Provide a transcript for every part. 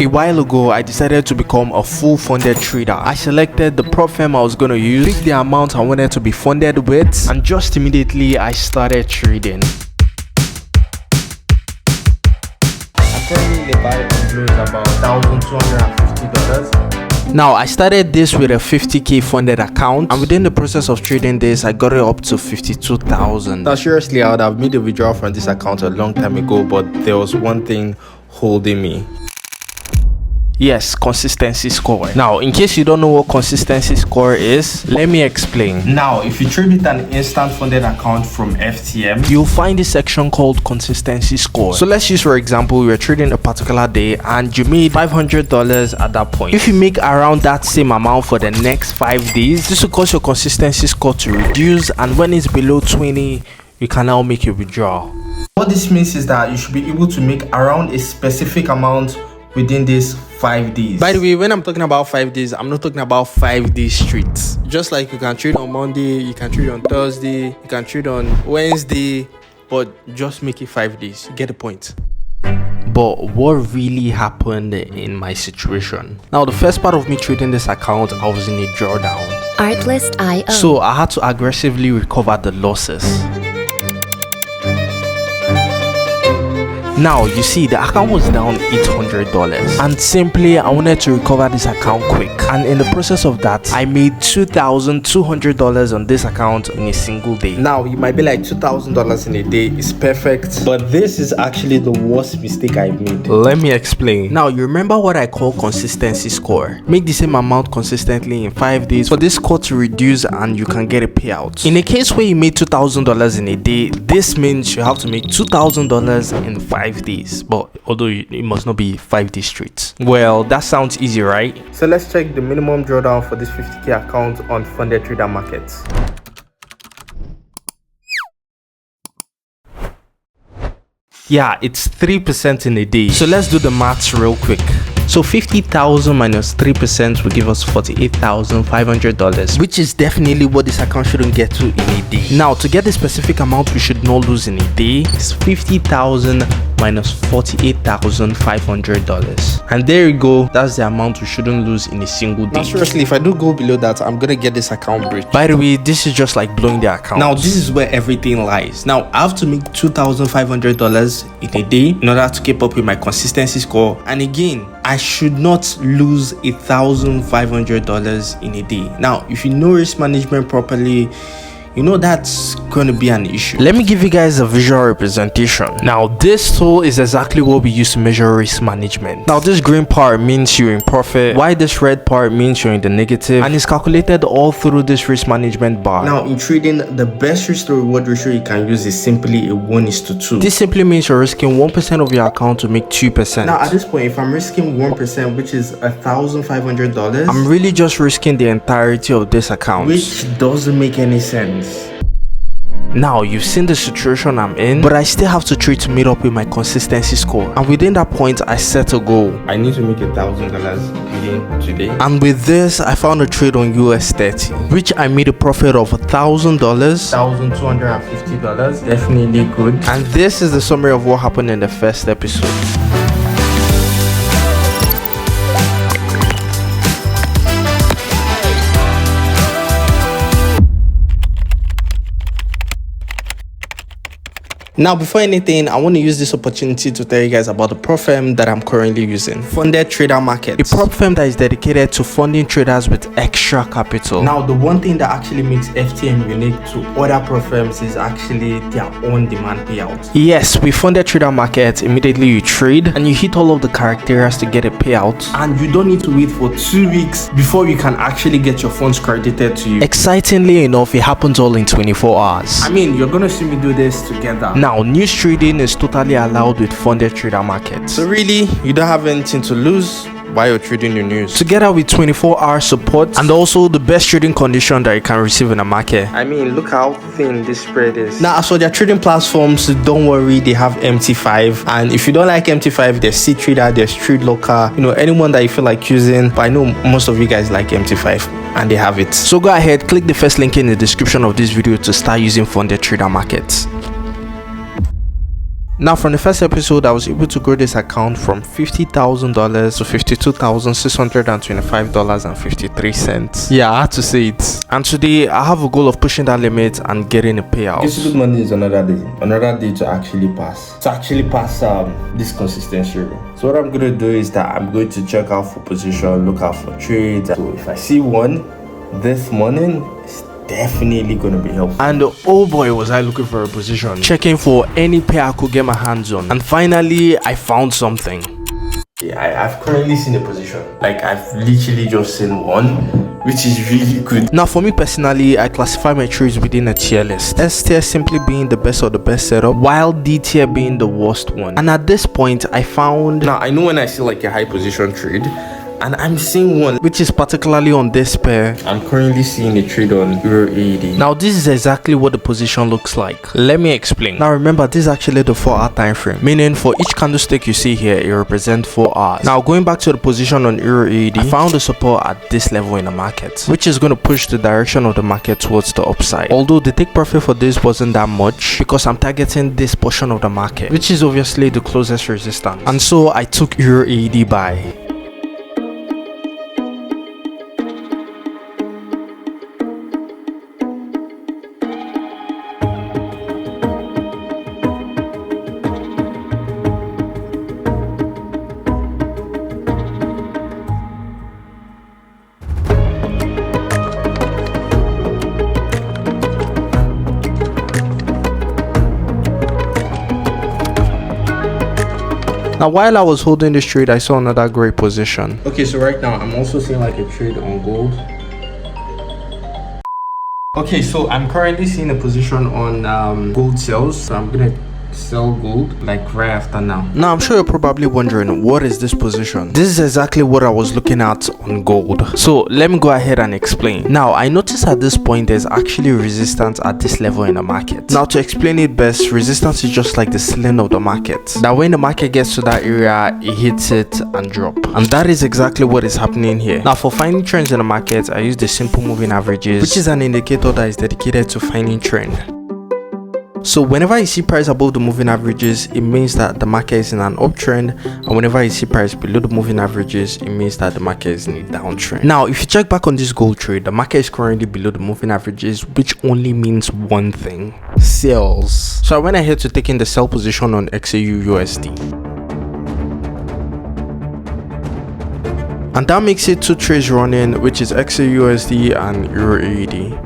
A while ago, I decided to become a full funded trader. I selected the prop firm I was going to use, picked the amount I wanted to be funded with, and just immediately I started trading. I'm currently in a buy and close about $1,250. Now, I started this with a 50k funded account, and within the process of trading this, I got it up to 52,000. Now, seriously, I would have made a withdrawal from this account a long time ago, but there was one thing holding me. Yes, consistency score. Now, in case you don't know what consistency score is, let me explain. Now, if you trade with an instant funded account from FTM, you'll find this section called consistency score. So let's use, for example, you're trading a particular day and you made $500 at that point. If you make around that same amount for the next 5 days, this will cause your consistency score to reduce, and when it's below 20, you can now make a withdrawal. What this means is that you should be able to make around a specific amount within these 5 days. By the way, when I'm talking about 5 days, I'm not talking about 5 days straight. Just like you can trade on Monday, you can trade on Thursday, you can trade on Wednesday, but just make it 5 days. You get the point. But what really happened in my situation? Now, the first part of me trading this account, I was in a drawdown. Artlist.io. So I had to aggressively recover the losses. Now, you see, the account was down $800, and simply I wanted to recover this account quick, and in the process of that, I made $2,200 on this account in a single day. Now, you might be like, $2,000 in a day is perfect, but this is actually the worst mistake I've made. Let me explain. Now, you remember what I call consistency score. Make the same amount consistently in 5 days for this score to reduce and you can get a payout. In a case where you made $2,000 in a day, this means you have to make $2,000 in 5 days, but although it must not be 5 days straight. Well, that sounds easy, right? So let's check the minimum drawdown for this 50k account on Funded Trader Market. Yeah, it's 3% in a day. So let's do the maths real quick. So 50,000 minus 3% will give us $48,500, which is definitely what this account shouldn't get to in a day. Now, to get the specific amount we should not lose in a day is 50,000 minus $48,500, and there you go. That's the amount we shouldn't lose in a single day. Now, seriously, if I do go below that, I'm gonna get this account breached. By the way, this is just like blowing the account. Now, this is where everything lies. Now, I have to make $2,500 in a day in order to keep up with my consistency score, and again, I should not lose $1,500 in a day. Now, if you know risk management properly, you know that's going to be an issue. Let me give you guys a visual representation. Now, this tool is exactly what we use to measure risk management. Now, this green part means you're in profit, while this red part means you're in the negative, and it's calculated all through this risk management bar. Now, in trading, the best risk to reward ratio you can use is simply a 1:2. This simply means you're risking 1% of your account to make 2%. Now, at this point, if I'm risking 1%, which is $1,500, I'm really just risking the entirety of this account, which doesn't make any sense. Now, you've seen the situation I'm in, but I still have to trade to meet up with my consistency score, and within that point I set a goal. I need to make $1,000 within today, and with this I found a trade on US30, which I made a profit of $1,000, $1,250. Definitely good. And this is the summary of what happened in the first episode. Now, before anything, I want to use this opportunity to tell you guys about the prop firm that I'm currently using, Funded Trader Market, a prop firm that is dedicated to funding traders with extra capital. Now, the one thing that actually makes FTM unique to other prop firms is actually their on-demand payout. Yes, with Funded Trader Market, immediately you trade and you hit all of the criteria to get a payout, and you don't need to wait for 2 weeks before you can actually get your funds credited to you. Excitingly enough, it happens all in 24 hours. I mean, you're gonna see me do this together. Now, news trading is totally allowed with Funded Trader Market. So really, you don't have anything to lose while you're trading your news. Together with 24-hour support and also the best trading condition that you can receive in the market. I mean, look how thin this spread is. Now, as for their trading platforms, don't worry, they have MT5. And if you don't like MT5, there's C-Trader, there's Trade Locker, you know, anyone that you feel like using. But I know most of you guys like MT5 and they have it. So go ahead, click the first link in the description of this video to start using Funded Trader Market. Now from the first episode, I was able to grow this account from $50,000 to $52,625.53. Yeah, I had to say it. And today I have a goal of pushing that limit and getting a payout. This good money is another day to actually pass. This consistency rule. So what I'm gonna do is that I'm going to check out for position, look out for trades. So if I see one this morning, it's definitely gonna be helpful. And oh boy, was I looking for a position, checking for any pair I could get my hands on, and finally I found something. Yeah, I've currently seen a position. Like, I've literally just seen one, which is really good. Now for me personally, I classify my trades within a tier list. S tier simply being the best of the best setup, while D tier being the worst one. And at this point I found, now I know when I see like a high position trade and I'm seeing one which is particularly on this pair. I'm currently seeing a trade on Euro AED. Now this is exactly what the position looks like. Let me explain. Now remember, this is actually the 4-hour time frame, meaning for each candlestick you see here, it represents 4 hours. Now going back to the position on Euro AED, I found the support at this level in the market, which is going to push the direction of the market towards the upside. Although the take profit for this wasn't that much, because I'm targeting this portion of the market, which is obviously the closest resistance, and so I took Euro AED buy. Now while I was holding this trade, I saw another great position. Okay, so right now I'm also seeing like a trade on gold. Okay, so I'm currently seeing a position on gold sales. So I'm gonna sell gold like right after now. Now I'm sure you're probably wondering, what is this position? This is exactly what I was looking at on gold. So let me go ahead and explain. Now I noticed at this point there's actually resistance at this level in the market. Now to explain it best, resistance is just like the ceiling of the market, that when the market gets to that area, it hits it and drop. And that is exactly what is happening here. Now for finding trends in the market, I use the simple moving averages, which is an indicator that is dedicated to finding trend. So whenever you see price above the moving averages, it means that the market is in an uptrend, and whenever you see price below the moving averages, it means that the market is in a downtrend. Now if you check back on this gold trade, the market is currently below the moving averages, which only means one thing: sales. So I went ahead to take in the sell position on XAU USD, and that makes it 2 trades running, which is XAU USD and Euro AED.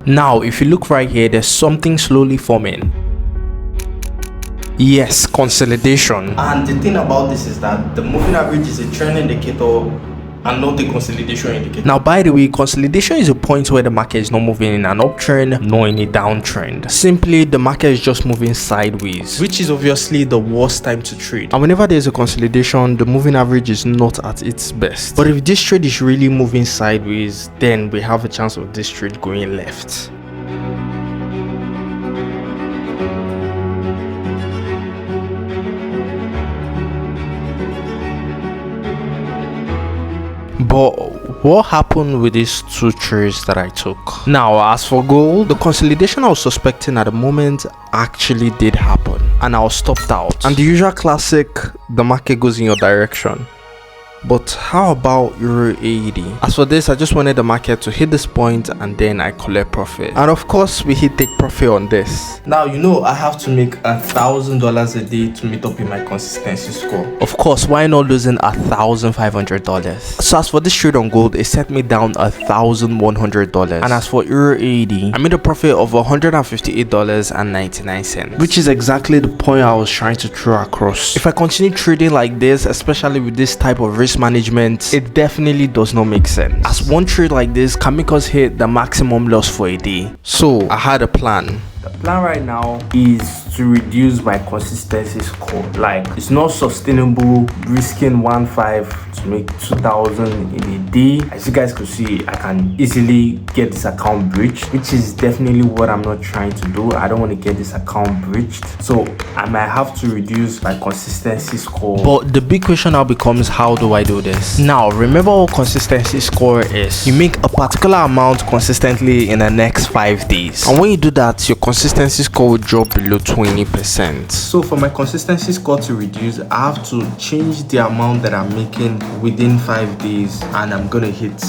Now if you look right here, there's something slowly forming. Yes, consolidation. And the thing about this is that the moving average is a trend indicator and not the consolidation indicator. Now by the way, consolidation is a point where the market is not moving in an uptrend nor in a downtrend. Simply the market is just moving sideways, which is obviously the worst time to trade. And whenever there's a consolidation, the moving average is not at its best. But if this trade is really moving sideways, then we have a chance of this trade going left. But what happened with these 2 trades that I took? Now as for gold, the consolidation I was suspecting at the moment actually did happen, and I was stopped out. And the usual classic, the market goes in your direction. But how about Euro AED? As for this, I just wanted the market to hit this point and then I collect profit. And of course, we hit take profit on this. Now, you know, I have to make $1,000 a day to meet up with my consistency score. Of course, why not losing $1,500? So as for this trade on gold, it set me down $1,100. And as for Euro AED, I made a profit of $158.99, which is exactly the point I was trying to throw across. If I continue trading like this, especially with this type of risk management, it definitely does not make sense, as one trade like this can make us hit the maximum loss for a day. So I had a plan. The plan right now is to reduce my consistency score. Like, it's not sustainable risking 1.5 to make 2,000 in a day. As you guys could see, I can easily get this account breached, which is definitely what I'm not trying to do. I don't want to get this account breached, so I might have to reduce my consistency score. But the big question now becomes, how do I do this? Now remember what consistency score is. You make a particular amount consistently in the next 5 days, and when you do that, your consistency score will drop below 20%. So for my consistency score to reduce, I have to change the amount that I'm making within 5 days, and I'm gonna hit,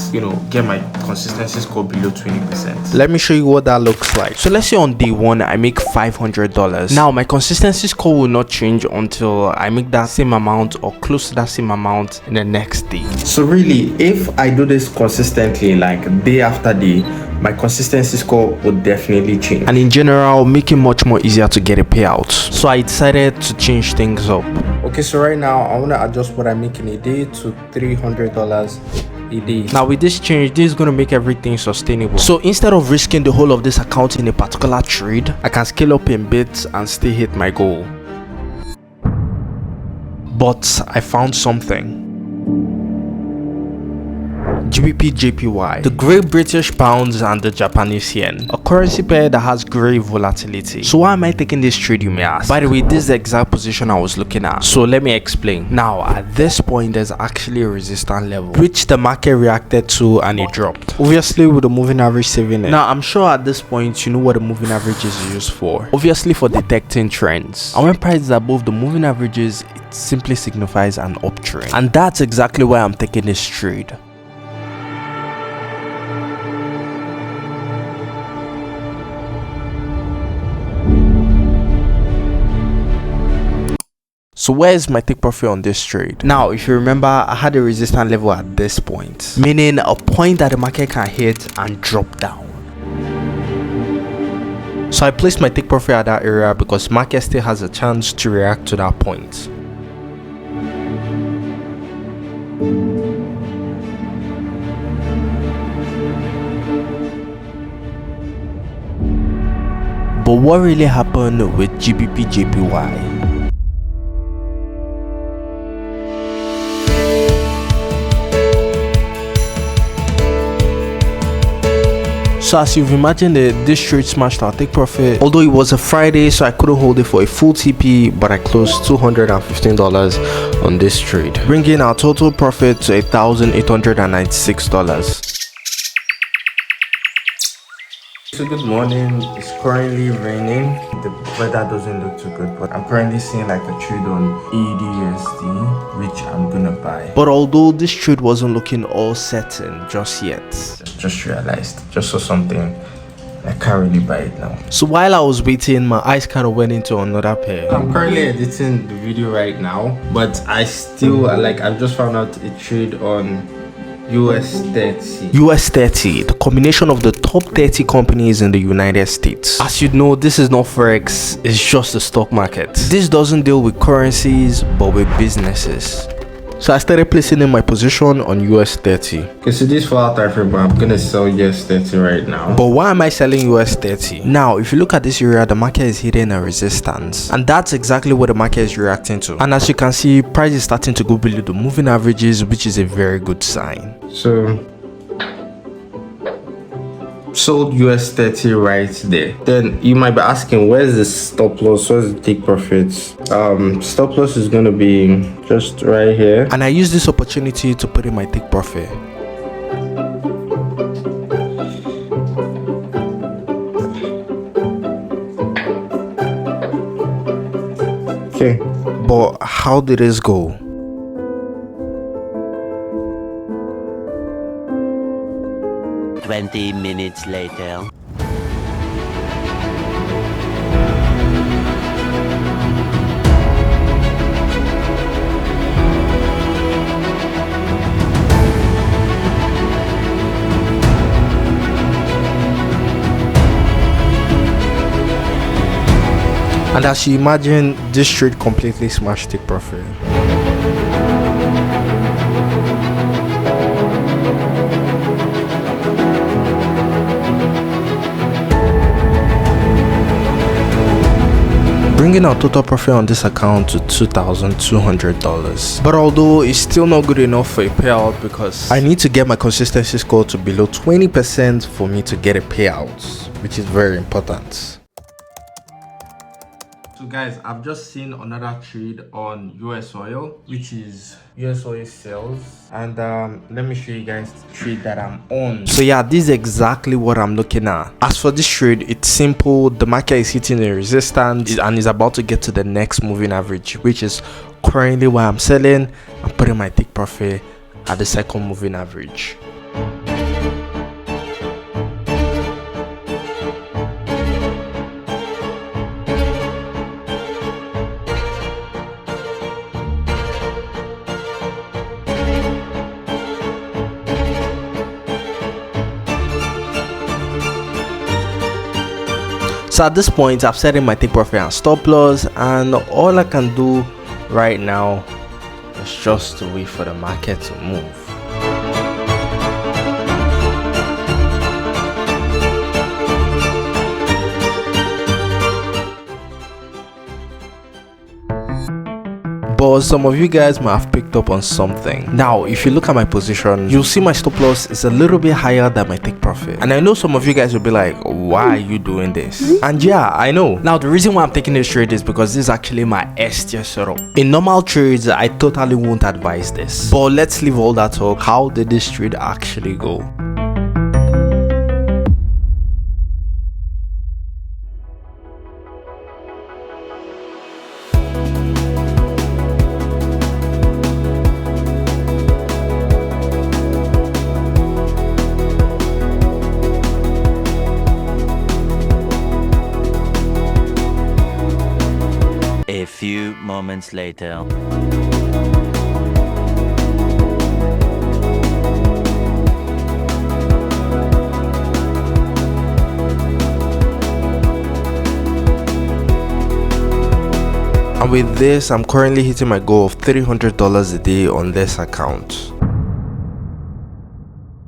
get my consistency score below 20%. Let me show you what that looks like. So let's say on day one I make $500. Now my consistency score will not change until I make that same amount or close to that same amount in the next day. So really, if I do this consistently, like day after day, my consistency score would definitely change, and in general make it much more easier to get a payout. So I decided to change things up. Okay, so right now I want to adjust what I make in a day to $300 a day. Now with this change, this is going to make everything sustainable. So instead of risking the whole of this account in a particular trade, I can scale up in bits and still hit my goal. But I found something. GBP JPY, the Great British Pounds and the Japanese Yen, a currency pair that has great volatility. So why am I taking this trade, you may ask? By the way, this is the exact position I was looking at, so let me explain. Now at this point, there's actually a resistance level which the market reacted to and it dropped, obviously with the moving average saving it. Now I'm sure at this point you know what the moving average is used for, obviously for detecting trends, and when prices are above the moving averages, it simply signifies an uptrend, and that's exactly why I'm taking this trade. So where is my take profit on this trade? Now if you remember, I had a resistance level at this point, meaning a point that the market can hit and drop down. So I placed my take profit at that area because market still has a chance to react to that point. But what really happened with GBP JPY? So as you've imagined, this trade smashed our take profit. Although it was a Friday, so I couldn't hold it for a full TP, but I closed $215 on this trade, bringing our total profit to $1,896. So good morning. It's currently raining. The weather doesn't look too good, but I'm currently seeing like a trade on EUDUSD, which I'm gonna buy. But although this trade wasn't looking all certain just yet, just realized, just saw something. I can't really buy it now. So while I was waiting, my eyes kind of went into another pair. I'm currently editing the video right now, but I still I've just found out a trade on US 30. US 30, the combination of the top 30 companies in the United States. As you know, this is not Forex, it's just the stock market. This doesn't deal with currencies, but with businesses. So I started placing in my position on US 30. Okay, so this fall out but I'm gonna sell US 30 right now. But why am I selling US 30? Now, if you look at this area, the market is hitting a resistance, and that's exactly what the market is reacting to. And as you can see, price is starting to go below the moving averages, which is a very good sign. So sold US 30 right there. Then you might be asking, where's the stop loss? Where's the take profits? Stop loss is gonna be just right here, and I use this opportunity to put in my take profit. Okay, but how did this go? Twenty minutes later. And And as you imagine, this trade completely smashed take profit. Bringing our total profit on this account to $2,200. But although it's still not good enough for a payout, because I need to get my consistency score to below 20% for me to get a payout, which is very important. So guys, I've just seen another trade on US oil, which is US oil sales, and let me show you guys the trade that I'm on. So yeah, this is exactly what I'm looking at. As for this trade, it's simple. The market is hitting a resistance and is about to get to the next moving average, which is currently why I'm selling. I'm putting my take profit at the second moving average. So at this point, I've set in my take profit and stop loss, and all I can do right now is just to wait for the market to move. But some of you guys might have picked up on something. Now, if you look at my position, you'll see my stop loss is a little bit higher than my take profit. And I know some of you guys will be like, why are you doing this? And yeah, I know. Now, the reason why I'm taking this trade is because this is actually my S-tier setup. In normal trades, I totally won't advise this. But let's leave all that talk. How did this trade actually go? A few moments later. And with this, I'm currently hitting my goal of $300 a day on this account.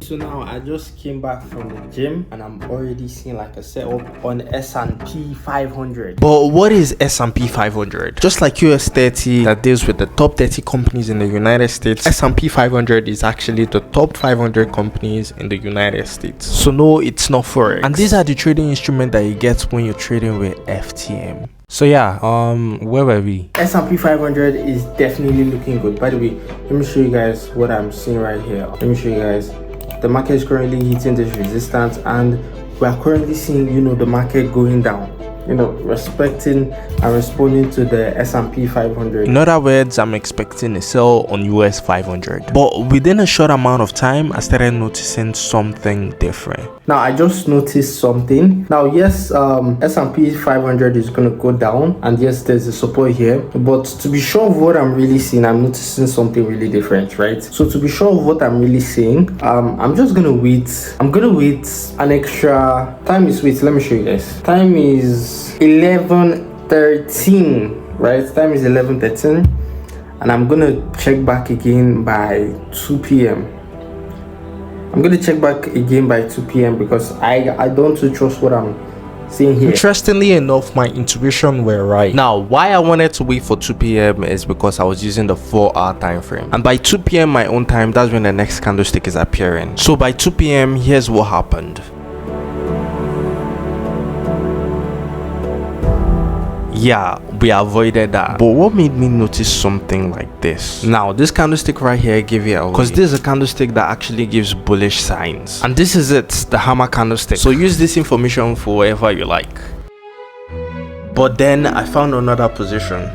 So now I just came back from the gym and I'm already seeing like a setup on S&P 500. But what is S&P 500? Just like US 30 that deals with the top 30 companies in the United States, S&P 500 is actually the top 500 companies in the United States. So no, it's not Forex. And these are the trading instruments that you get when you're trading with FTM. So yeah, where were we? S&P 500 is definitely looking good. By the way, let me show you guys what I'm seeing right here. Let me show you guys. The market is currently hitting this resistance and we are currently seeing, the market going down, respecting and responding to the S&P 500. In other words, I'm expecting a sell on US 500. But within a short amount of time, I started noticing something different. Now, I just noticed something. Now, yes, S&P 500 is going to go down. And yes, there's a support here. But to be sure of what I'm really seeing, I'm noticing something really different, right? So to be sure of what I'm really seeing, I'm just going to wait. I'm going to wait an extra... Time is, wait, let me show you guys. Time is 11:13, right? Time is 11:13. And I'm going to check back again by 2 p.m. I'm going to check back again by 2 p.m. because I don't trust what I'm seeing here. Interestingly enough, my intuition were right. Now, why I wanted to wait for 2 p.m. is because I was using the 4-hour time frame. And by 2 p.m. my own time, that's when the next candlestick is appearing. So by 2 p.m., here's what happened. Yeah, we avoided that. But what made me notice something like this? Now, this candlestick right here gave you a, because this is a candlestick that actually gives bullish signs. And this is it, the hammer candlestick. So use this information for whatever you like. But then I found another position.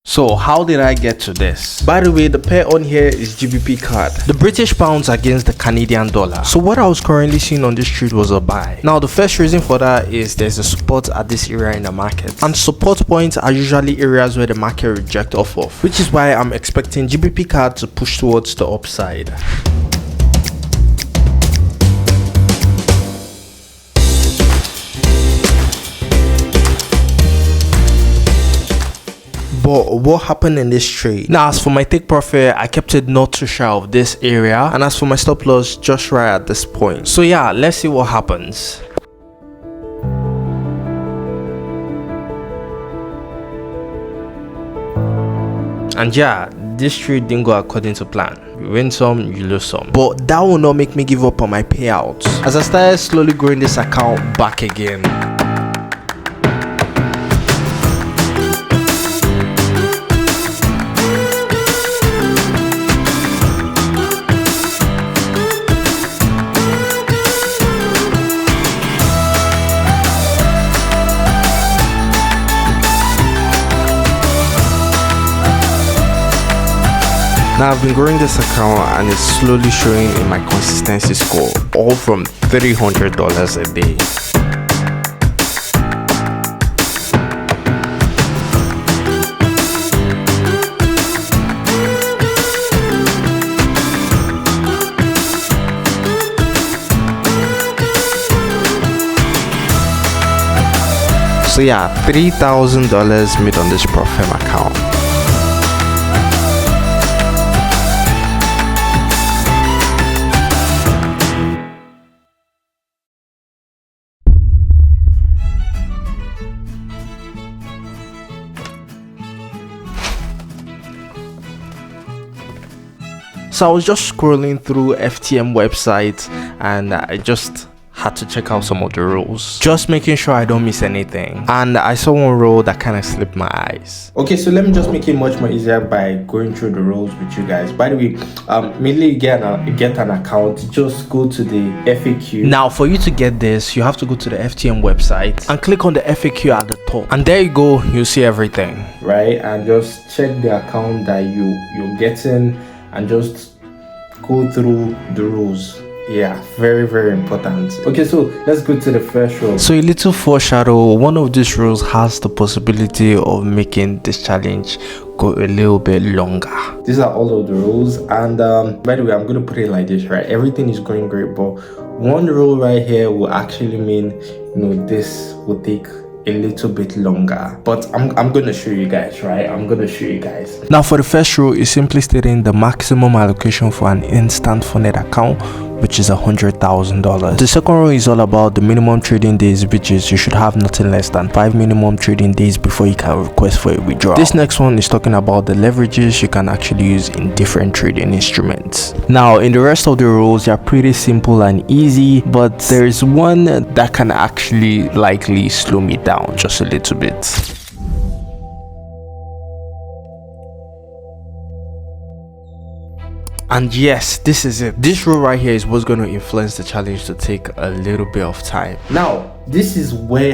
So how did I get to this? By the way, the pair on here is GBP CAD, the British pounds against the Canadian dollar. So what I was currently seeing on this trade was a buy. Now the first reason for that is there's a support at this area in the market, and support points are usually areas where the market rejects off of, which is why I'm expecting GBP CAD to push towards the upside. But what happened in this trade? Now, as for my take profit, I kept it not too shy of this area, and as for my stop loss, just right at this point. So yeah, let's see what happens. And yeah, this trade didn't go according to plan. You win some, you lose some. But that will not make me give up on my payouts, as I started slowly growing this account back again. Now I've been growing this account and it's slowly showing in my consistency score, all from $300 a day. So yeah, $3,000 made on this Profim account. So I was just scrolling through FTM websites and I just had to check out some of the rules, just making sure I don't miss anything. And I saw one rule that kind of slipped my eyes. Okay, so let me just make it much more easier by going through the rules with you guys. By the way, mainly you get an account, just go to the FAQ. Now for you to get this, you have to go to the FTM website and click on the FAQ at the top, and there you go, you'll see everything, right? And just check the account that you're getting and just go through the rules. Yeah, very, very important. Okay, so let's go to the first rule. So a little foreshadow, one of these rules has the possibility of making this challenge go a little bit longer. These are all of the rules, and by the way, I'm going to put it like this, right? Everything is going great, but one rule right here will actually mean, this will take a little bit longer, but I'm gonna show you guys, right? I'm gonna show you guys. Now for the first rule is simply stating the maximum allocation for an instant funded account, which is $100,000. The second rule is all about the minimum trading days, which is you should have nothing less than 5 minimum trading days before you can request for a withdrawal. This next one is talking about the leverages you can actually use in different trading instruments. Now in the rest of the rules, they are pretty simple and easy, but there is one that can actually likely slow me down just a little bit. And yes, this is it. This rule right here is what's going to influence the challenge to take a little bit of time. Now, this is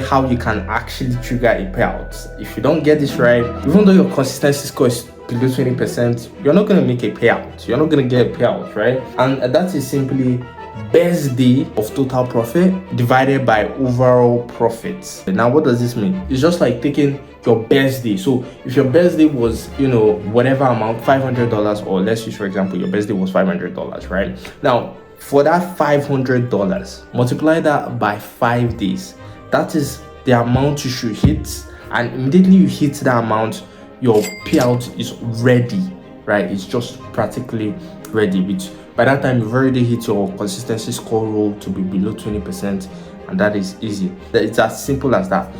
how you can actually trigger a payout. If you don't get this right, even though your consistency score is below 20%, you're not going to make a payout. You're not going to get a payout, right? And that is simply best day of total profit divided by overall profits. Now, what does this mean? It's just like taking your best day. So if your best day was, whatever amount, $500, or let's use, for example, your best day was $500, right? Now, for that $500, multiply that by 5 days. That is the amount you should hit. And immediately you hit that amount, your payout is ready, right? It's just practically ready. By that time, you've already hit your consistency score rule to be below 20%, and that is easy. It's as simple as that.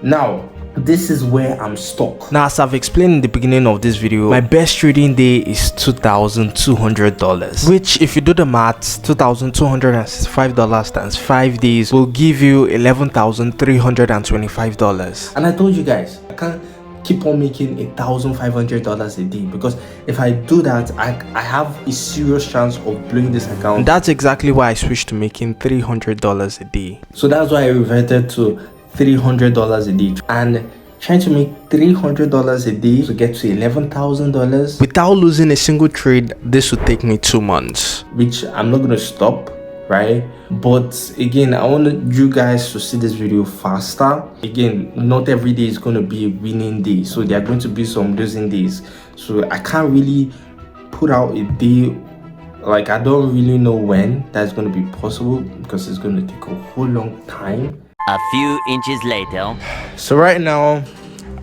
Now, this is where I'm stuck. Now, as I've explained in the beginning of this video, my best trading day is $2,200, which if you do the maths, $2,265 times 5 days will give you $11,325. And I told you guys, I can't keep on making $1,500 a day, because if I do that, I have a serious chance of blowing this account. And that's exactly why I switched to making $300 a day. So that's why I reverted to $300 a day, and trying to make $300 a day to get to $11,000 without losing a single trade. This would take me 2 months, which I'm not gonna stop, right? But again, I want you guys to see this video faster. Again, not every day is going to be a winning day, so there are going to be some losing days. So I can't really put out a day, like I don't really know when that's going to be possible, because it's going to take a whole long time. A few inches later. So right now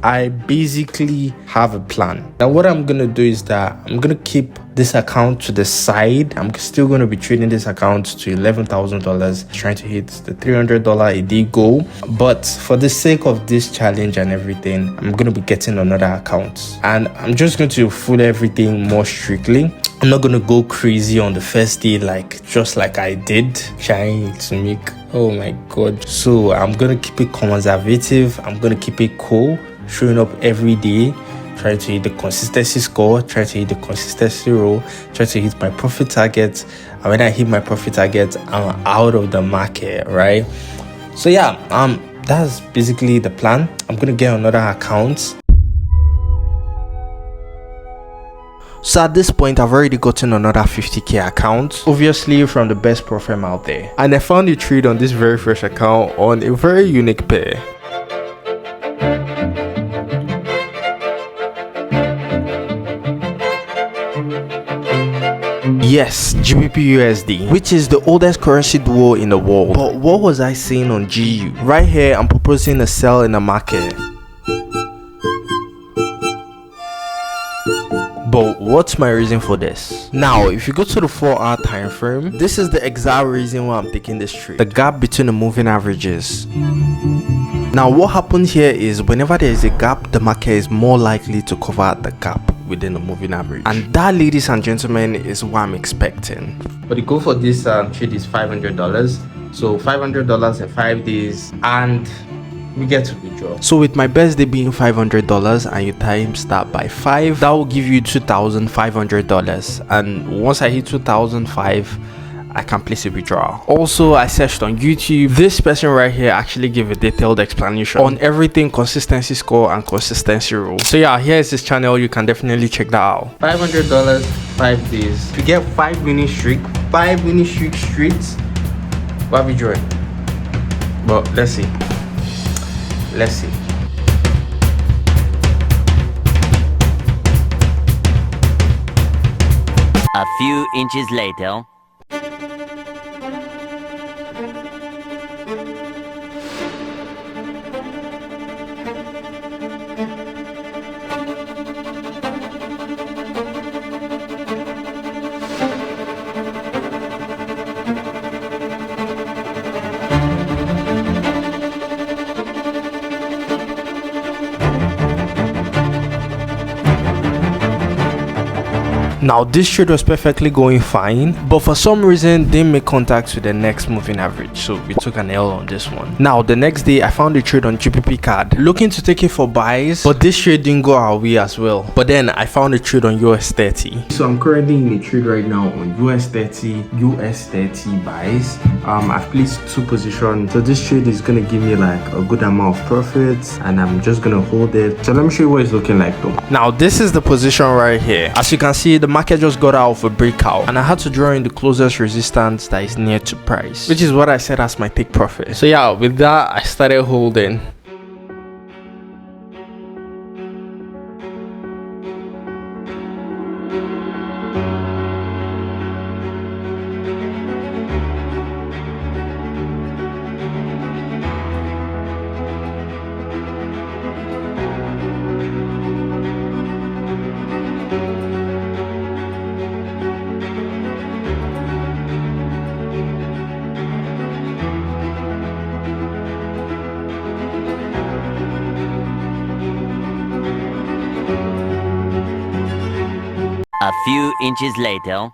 I basically have a plan. Now what I'm gonna do is that I'm gonna keep this account to the side. I'm still going to be trading this account to $11,000, trying to hit the $300 a day goal. But for the sake of this challenge and everything, I'm going to be getting another account, and I'm just going to follow everything more strictly. I'm not going to go crazy on the first day, just like I did, trying to make, oh my god. So I'm going to keep it conservative. I'm going to keep it cool, showing up every day, try to hit the consistency score, try to hit the consistency roll, try to hit my profit target. And when I hit my profit target, I'm out of the market, right? So yeah, that's basically the plan. I'm gonna get another account. So at this point, I've already gotten another 50k account, obviously from the best pro firm out there. And I found a trade on this very first account on a very unique pair. Yes, GBP USD, which is the oldest currency duo in the world. But what was I saying on GU? Right here, I'm proposing a sell in the market. But what's my reason for this? Now, if you go to the 4-hour time frame, this is the exact reason why I'm taking this trade. The gap between the moving averages. Now, what happens here is whenever there is a gap, the market is more likely to cover the gap within the moving average, and that, ladies and gentlemen, is what I'm expecting. But the goal for this trade is $500. So $500 in 5 days, and we get to withdraw. So with my best day being $500 and you times that by 5, that will give you $2,500. And once I hit 2005, I can place a withdrawal. Also, I searched on YouTube. This person right here actually gave a detailed explanation on everything consistency score and consistency rule. So yeah, here is his channel. You can definitely check that out. $500, 5 days. To get 5 winning streak, 5 winning streak straight, why withdrawing? But let's see. Let's see. A few inches later. Now this trade was perfectly going fine, but for some reason didn't make contact with the next moving average, so we took an L on this one. Now the next day I found a trade on GBP card, looking to take it for buys, but this trade didn't go our way as well. But then I found a trade on US30. So I'm currently in a trade right now on US30 buys. I've placed 2 positions, so this trade is gonna give me like a good amount of profits, and I'm just gonna hold it. So let me show you what it's looking like though. Now this is the position right here. As you can see, the market just got out of a breakout, and I had to draw in the closest resistance that is near to price, which is what I said as my take profit. So yeah, with that I started holding. A few inches later.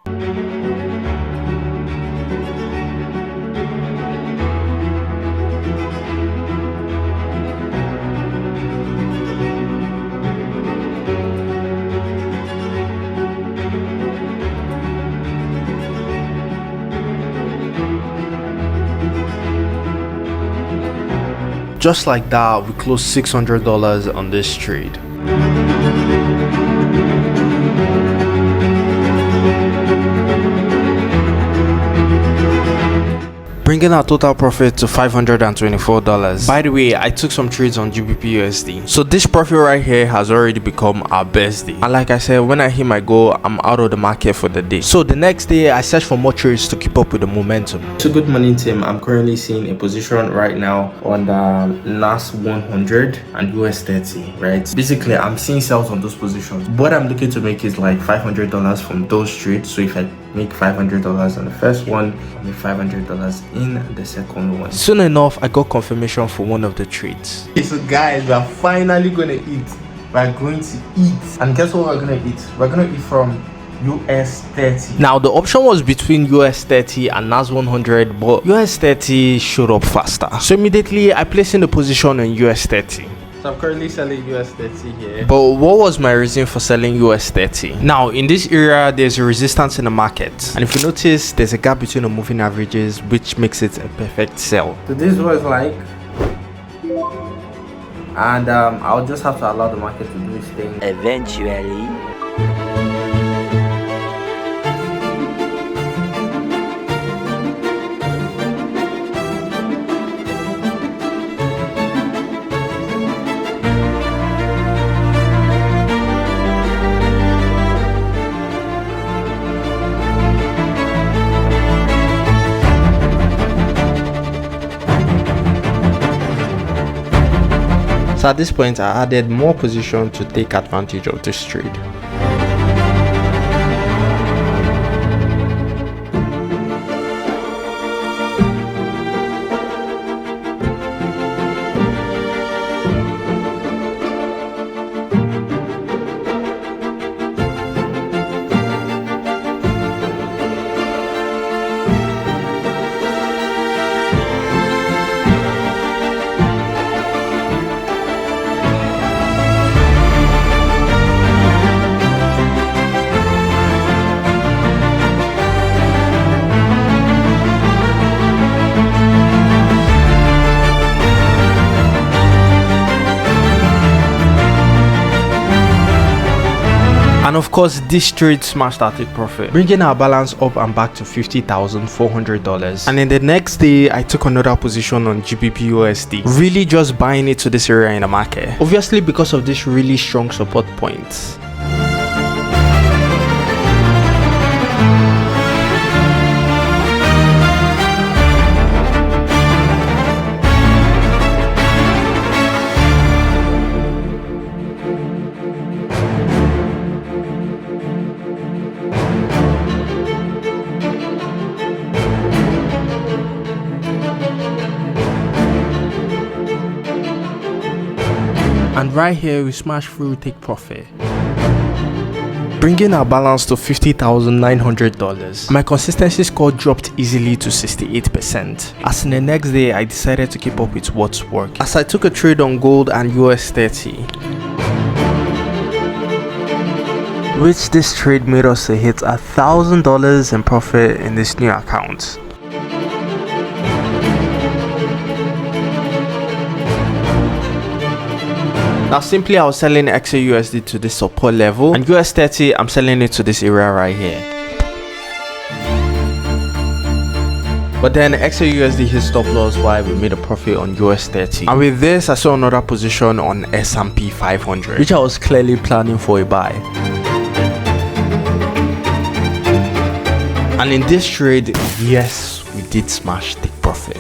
Just like that, we closed $600 on this trade. Bringing our total profit to $524. By the way, I took some trades on GBP USD. So this profit right here has already become our best day. And like I said, when I hit my goal, I'm out of the market for the day. So the next day I searched for more trades to keep up with the momentum. So good morning team, I'm currently seeing a position right now on the NAS 100 and US 30, right? Basically I'm seeing sales on those positions. What I'm looking to make is like $500 from those trades. So if I make $500 on the first one, I'll make $500 in the second one. Soon enough I got confirmation for one of the trades. Okay, so guys, we are finally gonna eat. We're going to eat, and guess what we're gonna eat? We're gonna eat from US 30. Now the option was between US 30 and NAS 100, but US 30 showed up faster, so immediately I placed in the position on US 30. So I'm currently selling US 30 here. But what was my reason for selling US 30? Now in this area there's a resistance in the market, and if you notice there's a gap between the moving averages, which makes it a perfect sell. So this was like, and I'll just have to allow the market to do its thing. Eventually. So at this point I added more position to take advantage of this trade. And of course this trade smashed our take profit, bringing our balance up and back to $50,400. And then the next day I took another position on GBP USD, really just buying it to this area in the market, obviously because of this really strong support points. And right here we smash through take profit, bringing our balance to $50,900. My consistency score dropped easily to 68%, as in the next day I decided to keep up with what's working, as I took a trade on gold and US 30, which this trade made us a hit $1,000 in profit in this new account. Now simply I was selling XAUSD to this support level, and US 30 I'm selling it to this area right here. But then XAUSD hit stop loss while we made a profit on US 30. And with this I saw another position on S&P 500, which I was clearly planning for a buy. And in this trade, yes, we did smash take profit,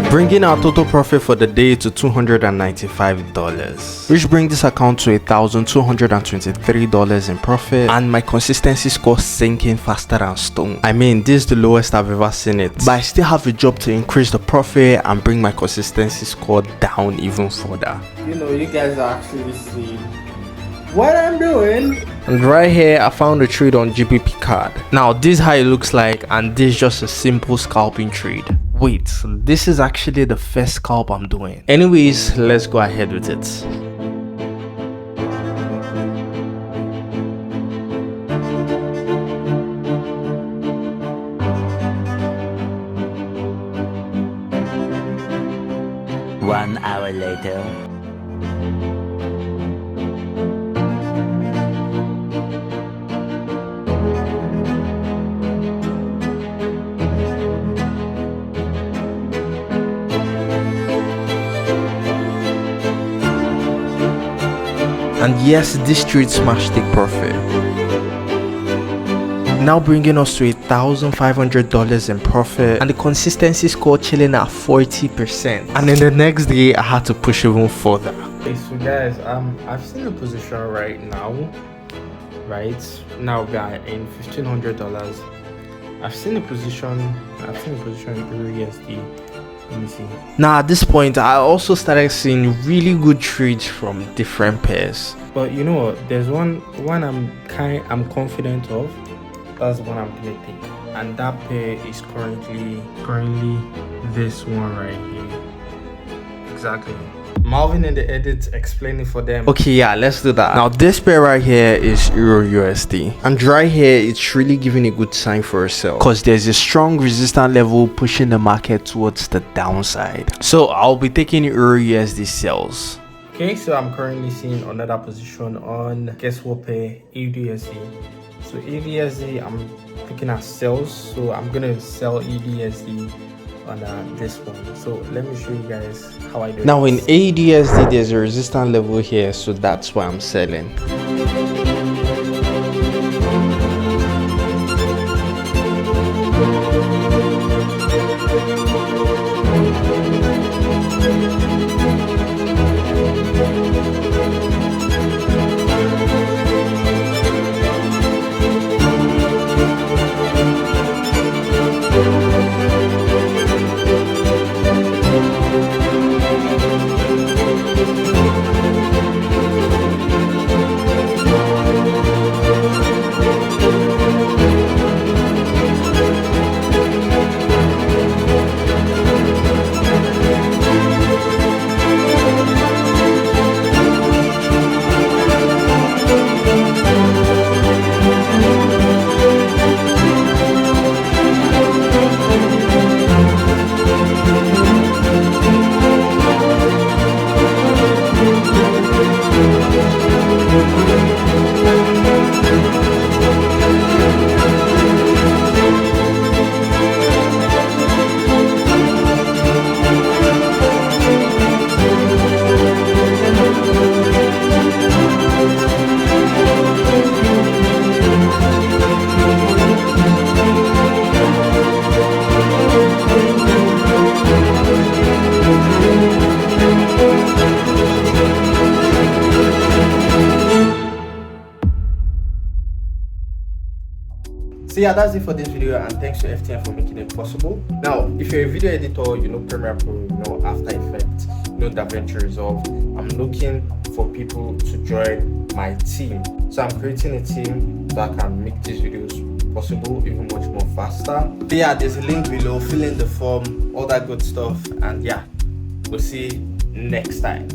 bringing our total profit for the day to $295, which brings this account to $1,223 in profit, and my consistency score sinking faster than stone. I mean, this is the lowest I've ever seen it, but I still have a job to increase the profit and bring my consistency score down even further. You know, you guys are actually seeing what I'm doing. And right here I found a trade on GBP card. Now this is how it looks like, and this is just a simple scalping trade. Wait, this is actually the first scalp I'm doing. Anyways, let's go ahead with it. One hour later. And yes, this trade smashed take profit. now bringing us to $1,500 in profit, and the consistency score chilling at 40%. And then the next day I had to push even further. Okay, so guys, I've seen a position right now we are in $1,500. I've seen a position in USD. Let me see. Now at this point I also started seeing really good trades from different pairs, but you know what, there's one I'm confident of. That's the one I'm gonna take, and that pair is currently this one right here. Exactly. Malvin in the edit explaining for them. Okay, yeah, let's do that. Now this pair right here is Euro USD, and right here it's really giving a good sign for a sell, because there's a strong resistance level pushing the market towards the downside. So I'll be taking Euro USD sells. Okay, so I'm currently seeing another position on, guess what pair? EUDUSD. So EUDUSD I'm looking at sells, so I'm gonna sell EUDUSD on this one. So let me show you guys how I do it. Now in AUDUSD there's a resistance level here, so that's why I'm selling. So yeah, that's it for this video, and thanks to FTN for making it possible. Now, if you're a video editor, you know Premiere Pro, you know After Effects, you know DaVinci Resolve, I'm looking for people to join my team. So I'm creating a team so I can make these videos possible even much more faster. But yeah, there's a link below, fill in the form, all that good stuff, and yeah, we'll see you next time.